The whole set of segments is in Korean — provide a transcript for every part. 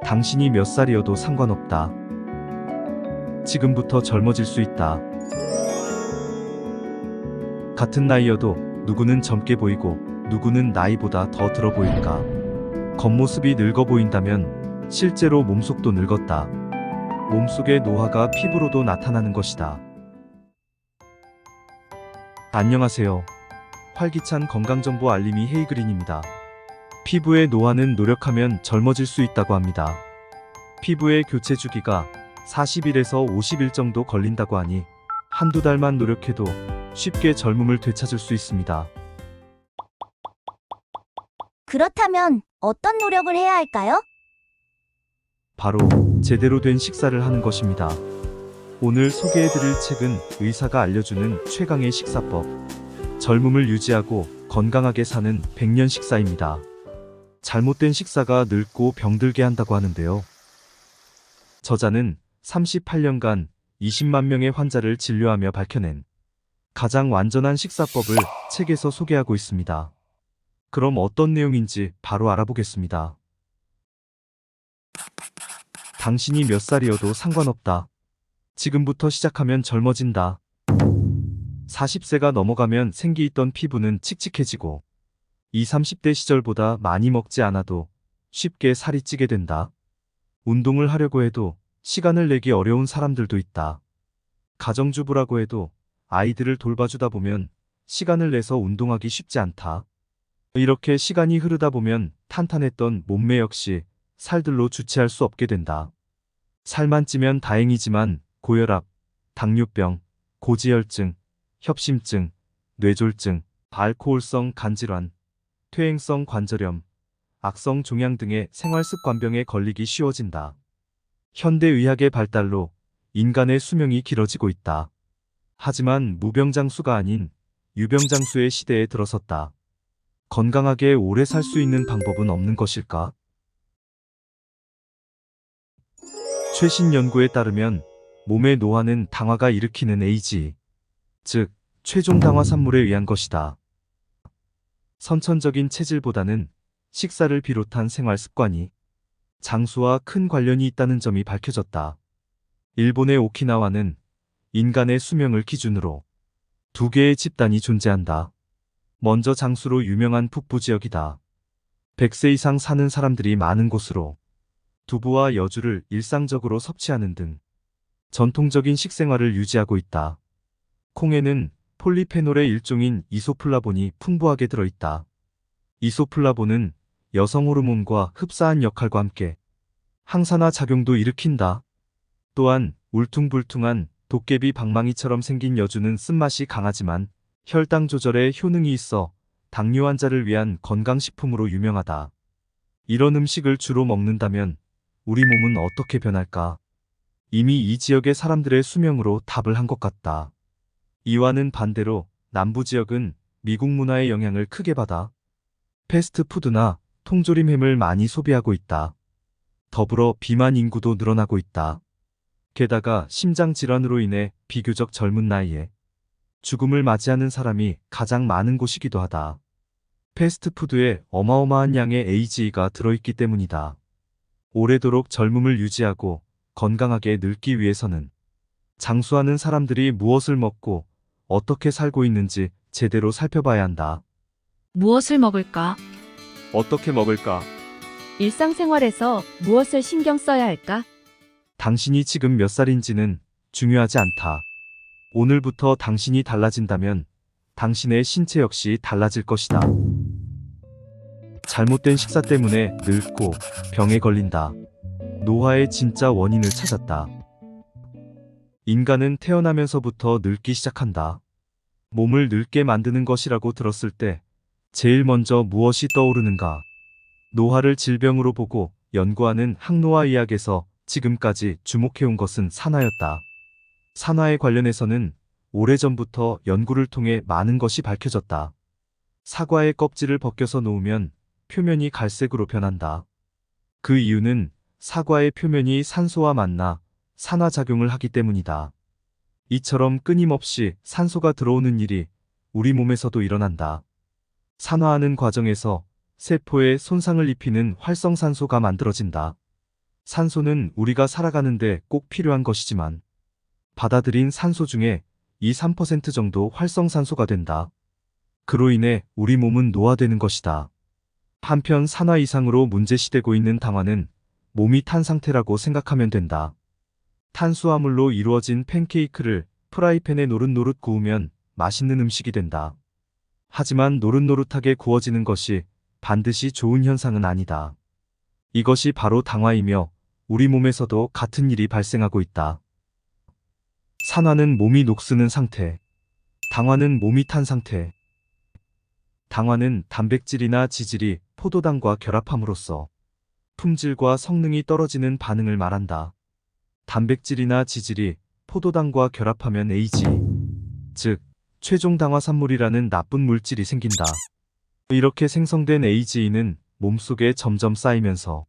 당신이 몇 살이어도 상관없다. 지금부터 젊어질 수 있다. 같은 나이여도 누구는 젊게 보이고 누구는 나이보다 더 들어 보일까? 겉모습이 늙어 보인다면 실제로 몸속도 늙었다. 몸속의 노화가 피부로도 나타나는 것이다. 안녕하세요. 활기찬 건강정보 알림이 헤이그린입니다. 피부의 노화는 노력하면 젊어질 수 있다고 합니다. 피부의 교체 주기가 40일에서 50일 정도 걸린다고 하니 한두 달만 노력해도 쉽게 젊음을 되찾을 수 있습니다. 그렇다면 어떤 노력을 해야 할까요? 바로 제대로 된 식사를 하는 것입니다. 오늘 소개해드릴 책은 의사가 알려주는 최강의 식사법, 젊음을 유지하고 건강하게 사는 100년 식사입니다. 잘못된 식사가 늙고 병들게 한다고 하는데요. 저자는 38년간 20만 명의 환자를 진료하며 밝혀낸 가장 완전한 식사법을 책에서 소개하고 있습니다. 그럼 어떤 내용인지 바로 알아보겠습니다. 당신이 몇 살이어도 상관없다. 지금부터 시작하면 젊어진다. 40세가 넘어가면 생기있던 피부는 칙칙해지고 20, 30대 시절보다 많이 먹지 않아도 쉽게 살이 찌게 된다. 운동을 하려고 해도 시간을 내기 어려운 사람들도 있다. 가정주부라고 해도 아이들을 돌봐주다 보면 시간을 내서 운동하기 쉽지 않다. 이렇게 시간이 흐르다 보면 탄탄했던 몸매 역시 살들로 주체할 수 없게 된다. 살만 찌면 다행이지만 고혈압, 당뇨병, 고지혈증, 협심증, 뇌졸중, 알코올성 간질환, 퇴행성 관절염, 악성 종양 등의 생활습관병에 걸리기 쉬워진다. 현대의학의 발달로 인간의 수명이 길어지고 있다. 하지만 무병장수가 아닌 유병장수의 시대에 들어섰다. 건강하게 오래 살 수 있는 방법은 없는 것일까? 최신 연구에 따르면 몸의 노화는 당화가 일으키는 에이지, 즉 최종 당화 산물에 의한 것이다. 선천적인 체질보다는 식사를 비롯한 생활 습관이 장수와 큰 관련이 있다는 점이 밝혀졌다. 일본의 오키나와는 인간의 수명을 기준으로 두 개의 집단이 존재한다. 먼저 장수로 유명한 북부 지역이다. 100세 이상 사는 사람들이 많은 곳으로 두부와 여주를 일상적으로 섭취하는 등 전통적인 식생활을 유지하고 있다. 콩에는 폴리페놀의 일종인 이소플라본이 풍부하게 들어있다. 이소플라본은 여성 호르몬과 흡사한 역할과 함께 항산화 작용도 일으킨다. 또한 울퉁불퉁한 도깨비 방망이처럼 생긴 여주는 쓴맛이 강하지만 혈당 조절에 효능이 있어 당뇨 환자를 위한 건강식품으로 유명하다. 이런 음식을 주로 먹는다면 우리 몸은 어떻게 변할까? 이미 이 지역의 사람들의 수명으로 답을 한 것 같다. 이와는 반대로 남부 지역은 미국 문화의 영향을 크게 받아 패스트푸드나 통조림 햄을 많이 소비하고 있다. 더불어 비만 인구도 늘어나고 있다. 게다가 심장 질환으로 인해 비교적 젊은 나이에 죽음을 맞이하는 사람이 가장 많은 곳이기도 하다. 패스트푸드에 어마어마한 양의 AGE가 들어있기 때문이다. 오래도록 젊음을 유지하고 건강하게 늙기 위해서는 장수하는 사람들이 무엇을 먹고 어떻게 살고 있는지 제대로 살펴봐야 한다. 무엇을 먹을까? 어떻게 먹을까? 일상생활에서 무엇을 신경 써야 할까? 당신이 지금 몇 살인지는 중요하지 않다. 오늘부터 당신이 달라진다면 당신의 신체 역시 달라질 것이다. 잘못된 식사 때문에 늙고 병에 걸린다. 노화의 진짜 원인을 찾았다. 인간은 태어나면서부터 늙기 시작한다. 몸을 늙게 만드는 것이라고 들었을 때 제일 먼저 무엇이 떠오르는가? 노화를 질병으로 보고 연구하는 항노화의학에서 지금까지 주목해온 것은 산화였다. 산화에 관련해서는 오래전부터 연구를 통해 많은 것이 밝혀졌다. 사과의 껍질을 벗겨서 놓으면 표면이 갈색으로 변한다. 그 이유는 사과의 표면이 산소와 만나 산화작용을 하기 때문이다. 이처럼 끊임없이 산소가 들어오는 일이 우리 몸에서도 일어난다. 산화하는 과정에서 세포에 손상을 입히는 활성산소가 만들어진다. 산소는 우리가 살아가는데 꼭 필요한 것이지만 받아들인 산소 중에 2~3% 정도 활성산소가 된다. 그로 인해 우리 몸은 노화되는 것이다. 한편 산화 이상으로 문제시되고 있는 당화는 몸이 탄 상태라고 생각하면 된다. 탄수화물로 이루어진 팬케이크를 프라이팬에 노릇노릇 구우면 맛있는 음식이 된다. 하지만 노릇노릇하게 구워지는 것이 반드시 좋은 현상은 아니다. 이것이 바로 당화이며 우리 몸에서도 같은 일이 발생하고 있다. 산화는 몸이 녹쓰는 상태, 당화는 몸이 탄 상태. 당화는 단백질이나 지질이 포도당과 결합함으로써 품질과 성능이 떨어지는 반응을 말한다. 단백질이나 지질이 포도당과 결합하면 AG, 즉 최종 당화산물이라는 나쁜 물질이 생긴다. 이렇게 생성된 AGE는 몸속에 점점 쌓이면서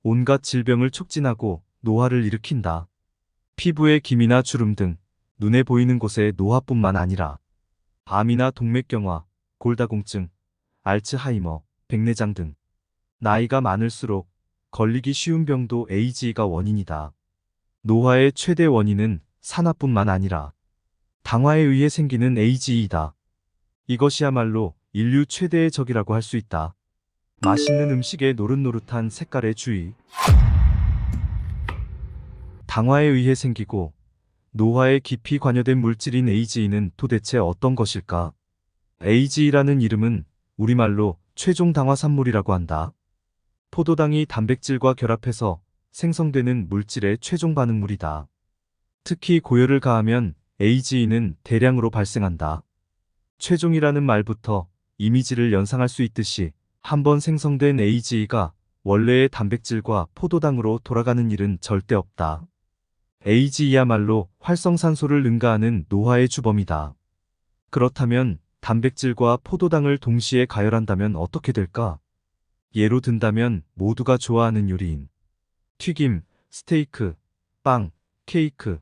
온갖 질병을 촉진하고 노화를 일으킨다. 피부의 기미나 주름 등 눈에 보이는 곳의 노화뿐만 아니라 암이나 동맥경화, 골다공증, 알츠하이머, 백내장 등 나이가 많을수록 걸리기 쉬운 병도 AGE가 원인이다. 노화의 최대 원인은 산화뿐만 아니라 당화에 의해 생기는 AGE이다. 이것이야말로 인류 최대의 적이라고 할 수 있다. 맛있는 음식의 노릇노릇한 색깔에 주의. 당화에 의해 생기고 노화에 깊이 관여된 물질인 AGE는 도대체 어떤 것일까? AGE라는 이름은 우리말로 최종 당화산물이라고 한다. 포도당이 단백질과 결합해서 생성되는 물질의 최종 반응물이다. 특히 고열을 가하면 AGE는 대량으로 발생한다. 최종이라는 말부터 이미지를 연상할 수 있듯이 한번 생성된 AGE가 원래의 단백질과 포도당으로 돌아가는 일은 절대 없다. AGE야말로 활성산소를 능가하는 노화의 주범이다. 그렇다면 단백질과 포도당을 동시에 가열한다면 어떻게 될까? 예로 든다면 모두가 좋아하는 요리인 튀김, 스테이크, 빵, 케이크,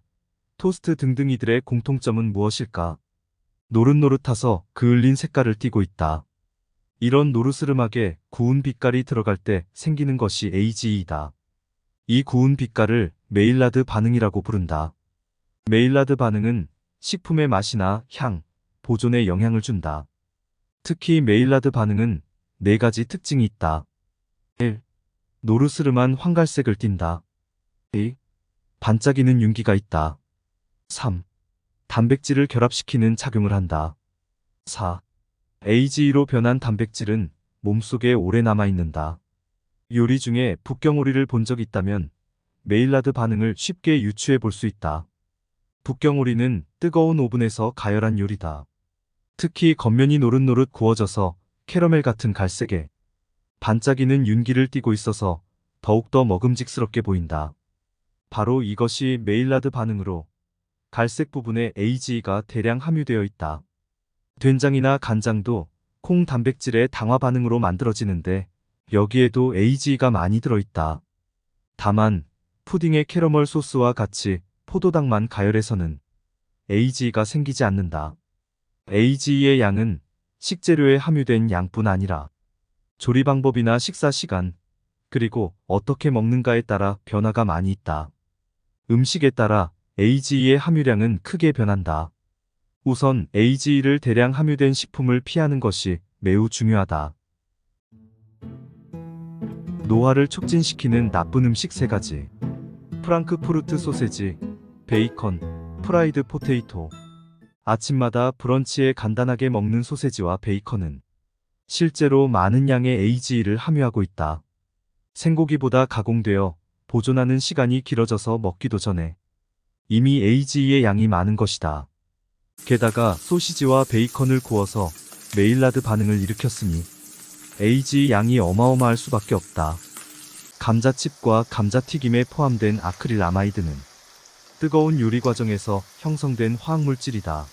토스트 등등 이들의 공통점은 무엇일까? 노릇노릇해서 그을린 색깔을 띠고 있다. 이런 노르스름하게 구운 빛깔이 들어갈 때 생기는 것이 AGE이다. 이 구운 빛깔을 메일라드 반응이라고 부른다. 메일라드 반응은 식품의 맛이나 향, 보존에 영향을 준다. 특히 메일라드 반응은 4가지 특징이 있다. 1. 노르스름한 황갈색을 띈다. 2. 반짝이는 윤기가 있다. 3. 단백질을 결합시키는 작용을 한다. 4. AGE로 변한 단백질은 몸속에 오래 남아있는다. 요리 중에 북경오리를 본 적 있다면 메일라드 반응을 쉽게 유추해 볼 수 있다. 북경오리는 뜨거운 오븐에서 가열한 요리다. 특히 겉면이 노릇노릇 구워져서 캐러멜 같은 갈색에 반짝이는 윤기를 띠고 있어서 더욱더 먹음직스럽게 보인다. 바로 이것이 메일라드 반응으로 갈색 부분에 AGE가 대량 함유되어 있다. 된장이나 간장도 콩 단백질의 당화 반응으로 만들어지는데 여기에도 AGE가 많이 들어있다. 다만 푸딩의 캐러멀 소스와 같이 포도당만 가열해서는 AGE가 생기지 않는다. AGE의 양은 식재료에 함유된 양뿐 아니라 조리 방법이나 식사 시간, 그리고 어떻게 먹는가에 따라 변화가 많이 있다. 음식에 따라 AGE의 함유량은 크게 변한다. 우선 AGE를 대량 함유된 식품을 피하는 것이 매우 중요하다. 노화를 촉진시키는 나쁜 음식 3가지. 프랑크푸르트 소세지, 베이컨, 프라이드 포테이토. 아침마다 브런치에 간단하게 먹는 소세지와 베이컨은 실제로 많은 양의 AGE를 함유하고 있다. 생고기보다 가공되어 보존하는 시간이 길어져서 먹기도 전에 이미 AGE의 양이 많은 것이다. 게다가 소시지와 베이컨을 구워서 메일라드 반응을 일으켰으니 AGE 양이 어마어마할 수밖에 없다. 감자칩과 감자튀김에 포함된 아크릴 아마이드는 뜨거운 요리 과정에서 형성된 화학물질이다.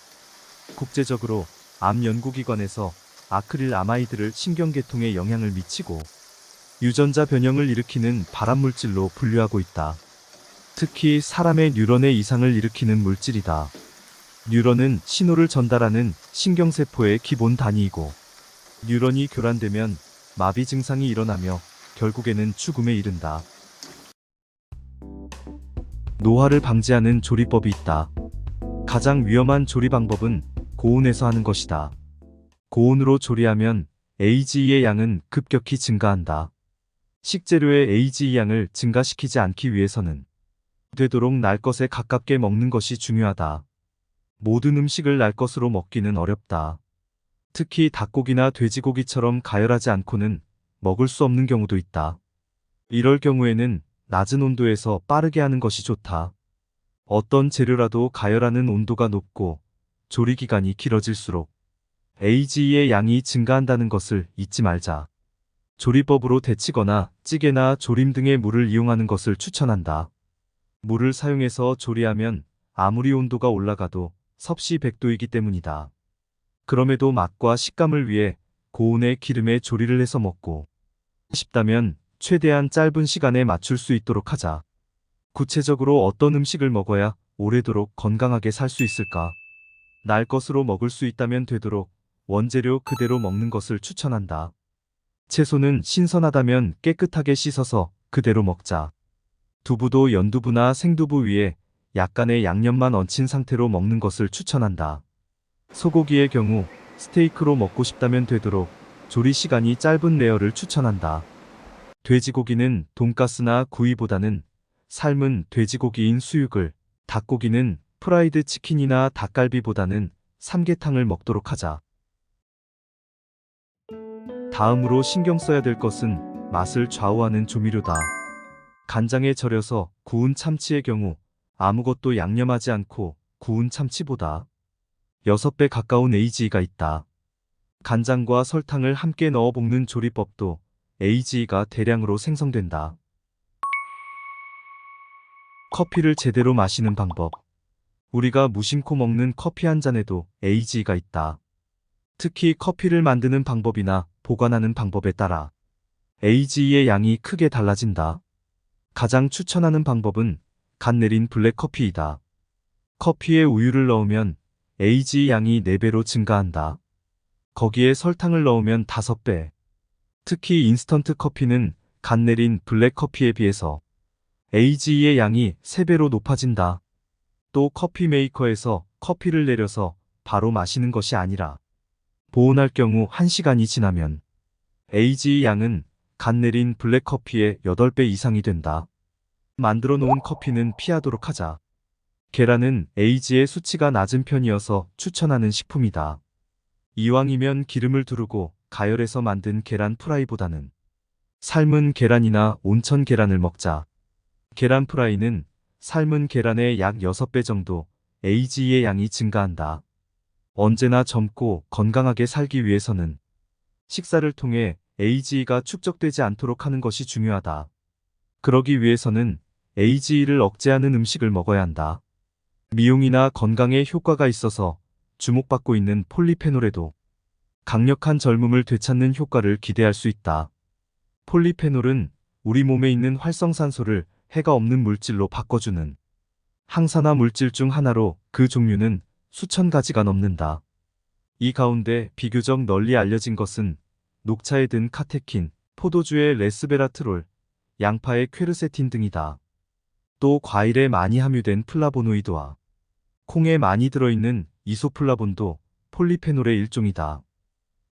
국제적으로 암 연구기관에서 아크릴 아마이드를 신경계통에 영향을 미치고 유전자 변형을 일으키는 발암물질로 분류하고 있다. 특히 사람의 뉴런에 이상을 일으키는 물질이다. 뉴런은 신호를 전달하는 신경세포의 기본 단위이고 뉴런이 교란되면 마비 증상이 일어나며 결국에는 죽음에 이른다. 노화를 방지하는 조리법이 있다. 가장 위험한 조리 방법은 고온에서 하는 것이다. 고온으로 조리하면 AGE의 양은 급격히 증가한다. 식재료의 AGE 양을 증가시키지 않기 위해서는 되도록 날 것에 가깝게 먹는 것이 중요하다. 모든 음식을 날 것으로 먹기는 어렵다. 특히 닭고기나 돼지고기처럼 가열하지 않고는 먹을 수 없는 경우도 있다. 이럴 경우에는 낮은 온도에서 빠르게 하는 것이 좋다. 어떤 재료라도 가열하는 온도가 높고 조리 기간이 길어질수록 AGE의 양이 증가한다는 것을 잊지 말자. 조리법으로 데치거나 찌개나 조림 등의 물을 이용하는 것을 추천한다. 물을 사용해서 조리하면 아무리 온도가 올라가도 섭씨 100도이기 때문이다. 그럼에도 맛과 식감을 위해 고온의 기름에 조리를 해서 먹고 싶다면 최대한 짧은 시간에 맞출 수 있도록 하자. 구체적으로 어떤 음식을 먹어야 오래도록 건강하게 살 수 있을까? 날 것으로 먹을 수 있다면 되도록 원재료 그대로 먹는 것을 추천한다. 채소는 신선하다면 깨끗하게 씻어서 그대로 먹자. 두부도 연두부나 생두부 위에 약간의 양념만 얹힌 상태로 먹는 것을 추천한다. 소고기의 경우 스테이크로 먹고 싶다면 되도록 조리 시간이 짧은 레어를 추천한다. 돼지고기는 돈가스나 구이보다는 삶은 돼지고기인 수육을, 닭고기는 프라이드 치킨이나 닭갈비보다는 삼계탕을 먹도록 하자. 다음으로 신경 써야 될 것은 맛을 좌우하는 조미료다. 간장에 절여서 구운 참치의 경우 아무것도 양념하지 않고 구운 참치보다 6배 가까운 AGE가 있다. 간장과 설탕을 함께 넣어 볶는 조리법도 AGE가 대량으로 생성된다. 커피를 제대로 마시는 방법. 우리가 무심코 먹는 커피 한 잔에도 AGE가 있다. 특히 커피를 만드는 방법이나 보관하는 방법에 따라 AGE의 양이 크게 달라진다. 가장 추천하는 방법은 갓 내린 블랙커피이다. 커피에 우유를 넣으면 AGE 양이 4배로 증가한다. 거기에 설탕을 넣으면 5배. 특히 인스턴트 커피는 갓 내린 블랙커피에 비해서 AGE의 양이 3배로 높아진다. 또 커피 메이커에서 커피를 내려서 바로 마시는 것이 아니라 보온할 경우 1시간이 지나면 AGE 양은 갓 내린 블랙커피의 8배 이상이 된다. 만들어 놓은 커피는 피하도록 하자. 계란은 AGE의 수치가 낮은 편이어서 추천하는 식품이다. 이왕이면 기름을 두르고 가열해서 만든 계란 프라이보다는 삶은 계란이나 온천 계란을 먹자. 계란 프라이는 삶은 계란의 약 6배 정도 AGE의 양이 증가한다. 언제나 젊고 건강하게 살기 위해서는 식사를 통해 AGE가 축적되지 않도록 하는 것이 중요하다. 그러기 위해서는 AGE를 억제하는 음식을 먹어야 한다. 미용이나 건강에 효과가 있어서 주목받고 있는 폴리페놀에도 강력한 젊음을 되찾는 효과를 기대할 수 있다. 폴리페놀은 우리 몸에 있는 활성산소를 해가 없는 물질로 바꿔주는 항산화 물질 중 하나로 그 종류는 수천 가지가 넘는다. 이 가운데 비교적 널리 알려진 것은 녹차에 든 카테킨, 포도주의 레스베라트롤, 양파의 퀘르세틴 등이다. 또 과일에 많이 함유된 플라보노이드와 콩에 많이 들어있는 이소플라본도 폴리페놀의 일종이다.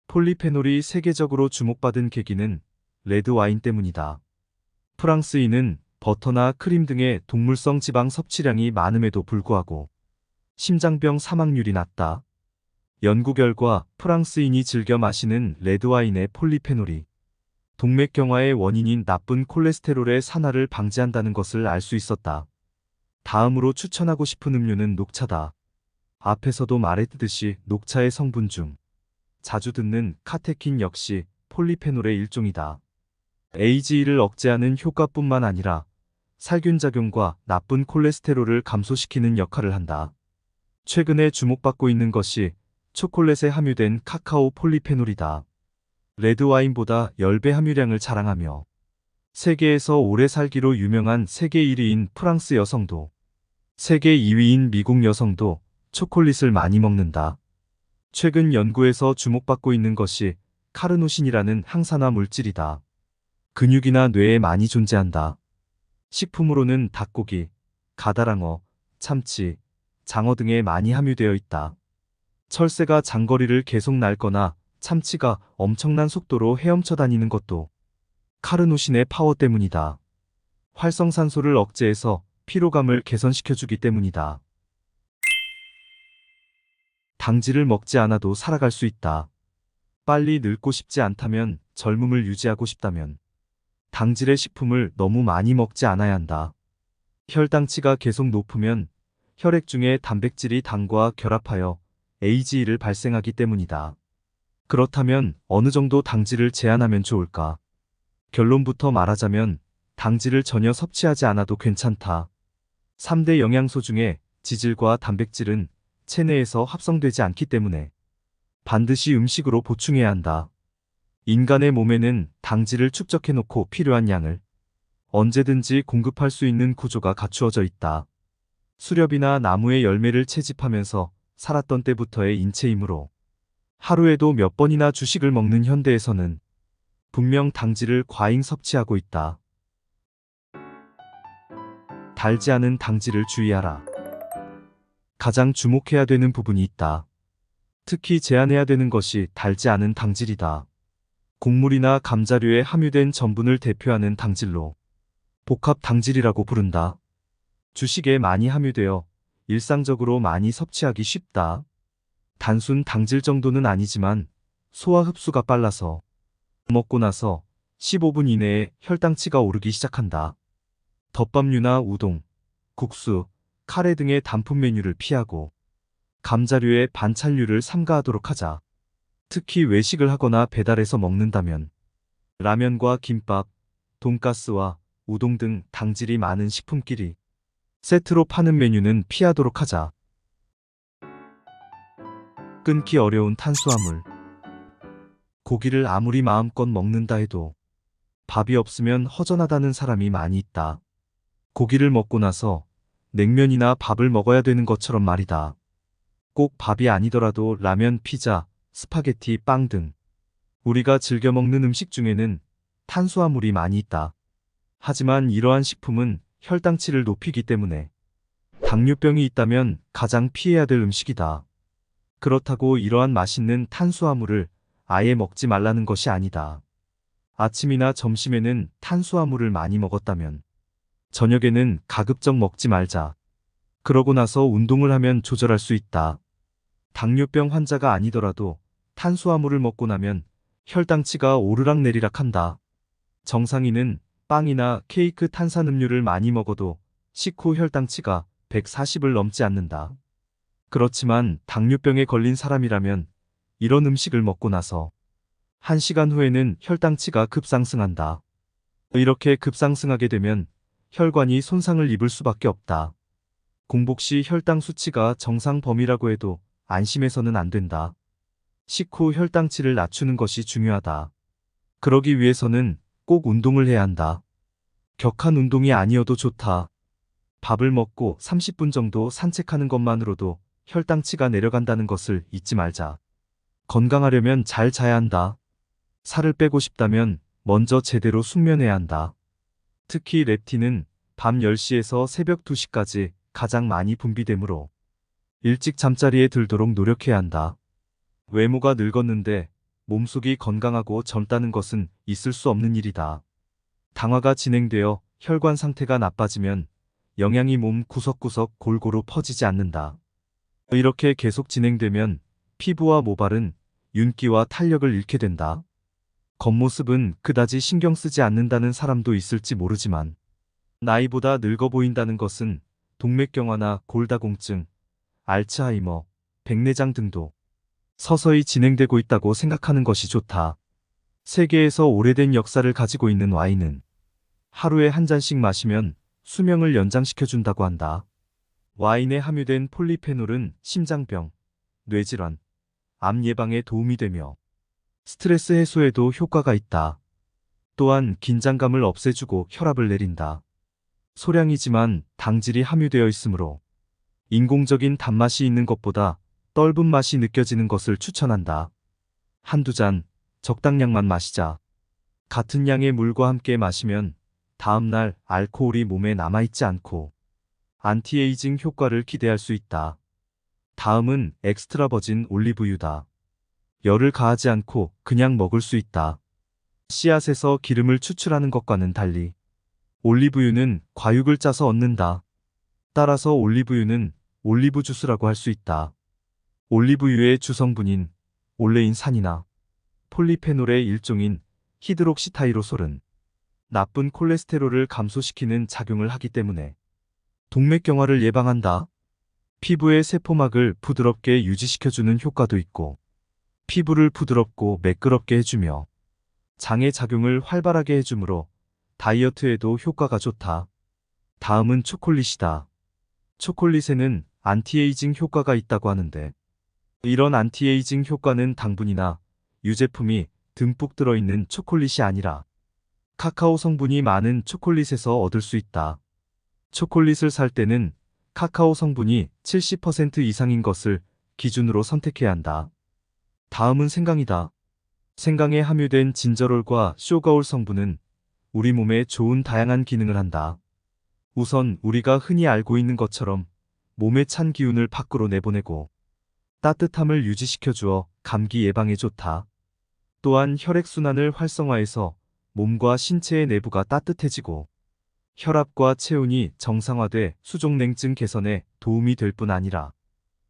폴리페놀이 세계적으로 주목받은 계기는 레드와인 때문이다. 프랑스인은 버터나 크림 등의 동물성 지방 섭취량이 많음에도 불구하고 심장병 사망률이 낮다. 연구 결과 프랑스인이 즐겨 마시는 레드와인의 폴리페놀이 동맥경화의 원인인 나쁜 콜레스테롤의 산화를 방지한다는 것을 알 수 있었다. 다음으로 추천하고 싶은 음료는 녹차다. 앞에서도 말했듯이 녹차의 성분 중 자주 듣는 카테킨 역시 폴리페놀의 일종이다. AGE를 억제하는 효과뿐만 아니라 살균 작용과 나쁜 콜레스테롤을 감소시키는 역할을 한다. 최근에 주목받고 있는 것이 초콜릿에 함유된 카카오 폴리페놀이다. 레드와인보다 10배 함유량을 자랑하며 세계에서 오래 살기로 유명한 세계 1위인 프랑스 여성도 세계 2위인 미국 여성도 초콜릿을 많이 먹는다. 최근 연구에서 주목받고 있는 것이 카르노신이라는 항산화 물질이다. 근육이나 뇌에 많이 존재한다. 식품으로는 닭고기, 가다랑어, 참치, 장어 등에 많이 함유되어 있다. 철새가 장거리를 계속 날거나 참치가 엄청난 속도로 헤엄쳐 다니는 것도 카르노신의 파워 때문이다. 활성산소를 억제해서 피로감을 개선시켜주기 때문이다. 당질을 먹지 않아도 살아갈 수 있다. 빨리 늙고 싶지 않다면, 젊음을 유지하고 싶다면 당질의 식품을 너무 많이 먹지 않아야 한다. 혈당치가 계속 높으면 혈액 중에 단백질이 당과 결합하여 AGE를 발생하기 때문이다. 그렇다면 어느 정도 당질을 제한하면 좋을까? 결론부터 말하자면 당질을 전혀 섭취하지 않아도 괜찮다. 3대 영양소 중에 지질과 단백질은 체내에서 합성되지 않기 때문에 반드시 음식으로 보충해야 한다. 인간의 몸에는 당질을 축적해놓고 필요한 양을 언제든지 공급할 수 있는 구조가 갖추어져 있다. 수렵이나 나무의 열매를 채집하면서 살았던 때부터의 인체이므로 하루에도 몇 번이나 주식을 먹는 현대에서는 분명 당질을 과잉 섭취하고 있다. 달지 않은 당질을 주의하라. 가장 주목해야 되는 부분이 있다. 특히 제한해야 되는 것이 달지 않은 당질이다. 곡물이나 감자류에 함유된 전분을 대표하는 당질로 복합 당질이라고 부른다. 주식에 많이 함유되어 일상적으로 많이 섭취하기 쉽다. 단순 당질 정도는 아니지만 소화 흡수가 빨라서 먹고 나서 15분 이내에 혈당치가 오르기 시작한다. 덮밥류나 우동, 국수, 카레 등의 단품 메뉴를 피하고 감자류의 반찬류를 삼가하도록 하자. 특히 외식을 하거나 배달해서 먹는다면 라면과 김밥, 돈가스와 우동 등 당질이 많은 식품끼리 세트로 파는 메뉴는 피하도록 하자. 끊기 어려운 탄수화물. 고기를 아무리 마음껏 먹는다 해도 밥이 없으면 허전하다는 사람이 많이 있다. 고기를 먹고 나서 냉면이나 밥을 먹어야 되는 것처럼 말이다. 꼭 밥이 아니더라도 라면, 피자, 스파게티, 빵 등 우리가 즐겨 먹는 음식 중에는 탄수화물이 많이 있다. 하지만 이러한 식품은 혈당치를 높이기 때문에 당뇨병이 있다면 가장 피해야 될 음식이다. 그렇다고 이러한 맛있는 탄수화물을 아예 먹지 말라는 것이 아니다. 아침이나 점심에는 탄수화물을 많이 먹었다면 저녁에는 가급적 먹지 말자. 그러고 나서 운동을 하면 조절할 수 있다. 당뇨병 환자가 아니더라도 탄수화물을 먹고 나면 혈당치가 오르락내리락 한다. 정상인은 빵이나 케이크, 탄산음료를 많이 먹어도 식후 혈당치가 140을 넘지 않는다. 그렇지만 당뇨병에 걸린 사람이라면 이런 음식을 먹고 나서 1시간 후에는 혈당치가 급상승한다. 이렇게 급상승하게 되면 혈관이 손상을 입을 수밖에 없다. 공복 시 혈당 수치가 정상 범위라고 해도 안심해서는 안 된다. 식후 혈당치를 낮추는 것이 중요하다. 그러기 위해서는 꼭 운동을 해야 한다. 격한 운동이 아니어도 좋다. 밥을 먹고 30분 정도 산책하는 것만으로도 혈당치가 내려간다는 것을 잊지 말자. 건강하려면 잘 자야 한다. 살을 빼고 싶다면 먼저 제대로 숙면해야 한다. 특히 렙틴은 밤 10시에서 새벽 2시까지 가장 많이 분비되므로 일찍 잠자리에 들도록 노력해야 한다. 외모가 늙었는데 몸속이 건강하고 젊다는 것은 있을 수 없는 일이다. 당화가 진행되어 혈관 상태가 나빠지면 영양이 몸 구석구석 골고루 퍼지지 않는다. 이렇게 계속 진행되면 피부와 모발은 윤기와 탄력을 잃게 된다. 겉모습은 그다지 신경 쓰지 않는다는 사람도 있을지 모르지만 나이보다 늙어 보인다는 것은 동맥경화나 골다공증, 알츠하이머, 백내장 등도 서서히 진행되고 있다고 생각하는 것이 좋다. 세계에서 오래된 역사를 가지고 있는 와인은 하루에 한 잔씩 마시면 수명을 연장시켜준다고 한다. 와인에 함유된 폴리페놀은 심장병, 뇌질환, 암 예방에 도움이 되며 스트레스 해소에도 효과가 있다. 또한 긴장감을 없애주고 혈압을 내린다. 소량이지만 당질이 함유되어 있으므로 인공적인 단맛이 있는 것보다 떫은 맛이 느껴지는 것을 추천한다. 한두 잔, 적당량만 마시자. 같은 양의 물과 함께 마시면 다음날 알코올이 몸에 남아있지 않고 안티에이징 효과를 기대할 수 있다. 다음은 엑스트라 버진 올리브유다. 열을 가하지 않고 그냥 먹을 수 있다. 씨앗에서 기름을 추출하는 것과는 달리 올리브유는 과육을 짜서 얻는다. 따라서 올리브유는 올리브 주스라고 할 수 있다. 올리브유의 주성분인 올레인산이나 폴리페놀의 일종인 히드록시타이로솔은 나쁜 콜레스테롤을 감소시키는 작용을 하기 때문에 동맥경화를 예방한다. 피부의 세포막을 부드럽게 유지시켜주는 효과도 있고 피부를 부드럽고 매끄럽게 해주며 장의 작용을 활발하게 해주므로 다이어트에도 효과가 좋다. 다음은 초콜릿이다. 초콜릿에는 안티에이징 효과가 있다고 하는데 이런 안티에이징 효과는 당분이나 유제품이 듬뿍 들어있는 초콜릿이 아니라 카카오 성분이 많은 초콜릿에서 얻을 수 있다. 초콜릿을 살 때는 카카오 성분이 70% 이상인 것을 기준으로 선택해야 한다. 다음은 생강이다. 생강에 함유된 진저롤과 쇼가올 성분은 우리 몸에 좋은 다양한 기능을 한다. 우선 우리가 흔히 알고 있는 것처럼 몸에 찬 기운을 밖으로 내보내고 따뜻함을 유지시켜주어 감기 예방에 좋다. 또한 혈액순환을 활성화해서 몸과 신체의 내부가 따뜻해지고 혈압과 체온이 정상화돼 수족냉증 개선에 도움이 될 뿐 아니라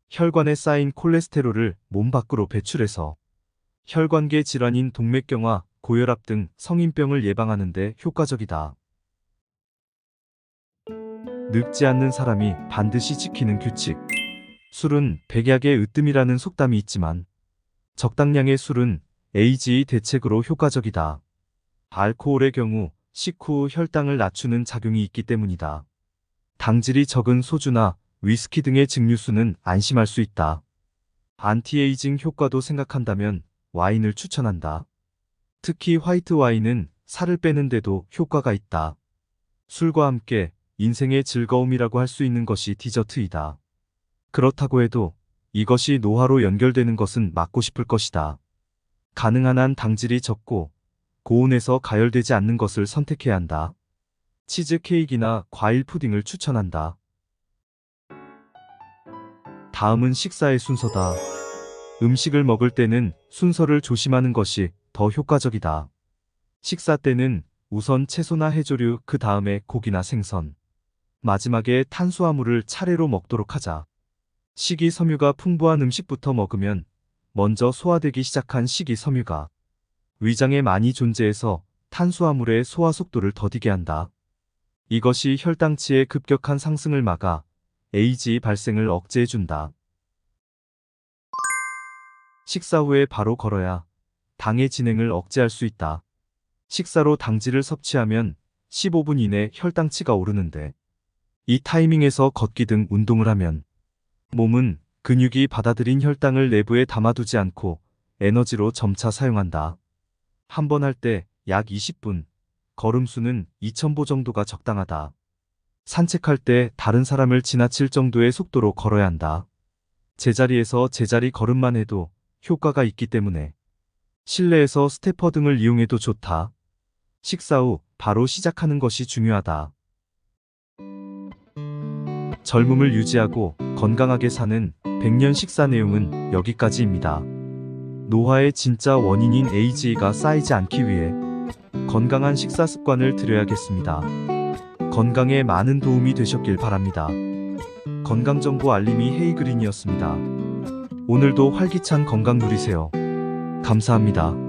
혈관에 쌓인 콜레스테롤을 몸 밖으로 배출해서 혈관계 질환인 동맥경화, 고혈압 등 성인병을 예방하는 데 효과적이다. 늙지 않는 사람이 반드시 지키는 규칙. 술은 백약의 으뜸이라는 속담이 있지만 적당량의 술은 에이지의 대책으로 효과적이다. 알코올의 경우 식후 혈당을 낮추는 작용이 있기 때문이다. 당질이 적은 소주나 위스키 등의 증류수는 안심할 수 있다. 안티에이징 효과도 생각한다면 와인을 추천한다. 특히 화이트 와인은 살을 빼는데도 효과가 있다. 술과 함께 인생의 즐거움이라고 할 수 있는 것이 디저트이다. 그렇다고 해도 이것이 노화로 연결되는 것은 막고 싶을 것이다. 가능한 한 당질이 적고 고온에서 가열되지 않는 것을 선택해야 한다. 치즈 케이크나 과일 푸딩을 추천한다. 다음은 식사의 순서다. 음식을 먹을 때는 순서를 조심하는 것이 더 효과적이다. 식사 때는 우선 채소나 해조류, 그 다음에 고기나 생선, 마지막에 탄수화물을 차례로 먹도록 하자. 식이섬유가 풍부한 음식부터 먹으면 먼저 소화되기 시작한 식이섬유가 위장에 많이 존재해서 탄수화물의 소화 속도를 더디게 한다. 이것이 혈당치의 급격한 상승을 막아 에이지 발생을 억제해준다. 식사 후에 바로 걸어야 당의 진행을 억제할 수 있다. 식사로 당질을 섭취하면 15분 이내 혈당치가 오르는데 이 타이밍에서 걷기 등 운동을 하면 몸은 근육이 받아들인 혈당을 내부에 담아두지 않고 에너지로 점차 사용한다. 한 번 할 때 약 20분, 걸음수는 2000보 정도가 적당하다. 산책할 때 다른 사람을 지나칠 정도의 속도로 걸어야 한다. 제자리에서 제자리 걸음만 해도 효과가 있기 때문에 실내에서 스태퍼 등을 이용해도 좋다. 식사 후 바로 시작하는 것이 중요하다. 젊음을 유지하고 건강하게 사는 100년 식사 내용은 여기까지입니다. 노화의 진짜 원인인 에이지가 쌓이지 않기 위해 건강한 식사 습관을 들여야겠습니다. 건강에 많은 도움이 되셨길 바랍니다. 건강정보 알림이 헤이그린이었습니다. 오늘도 활기찬 건강 누리세요. 감사합니다.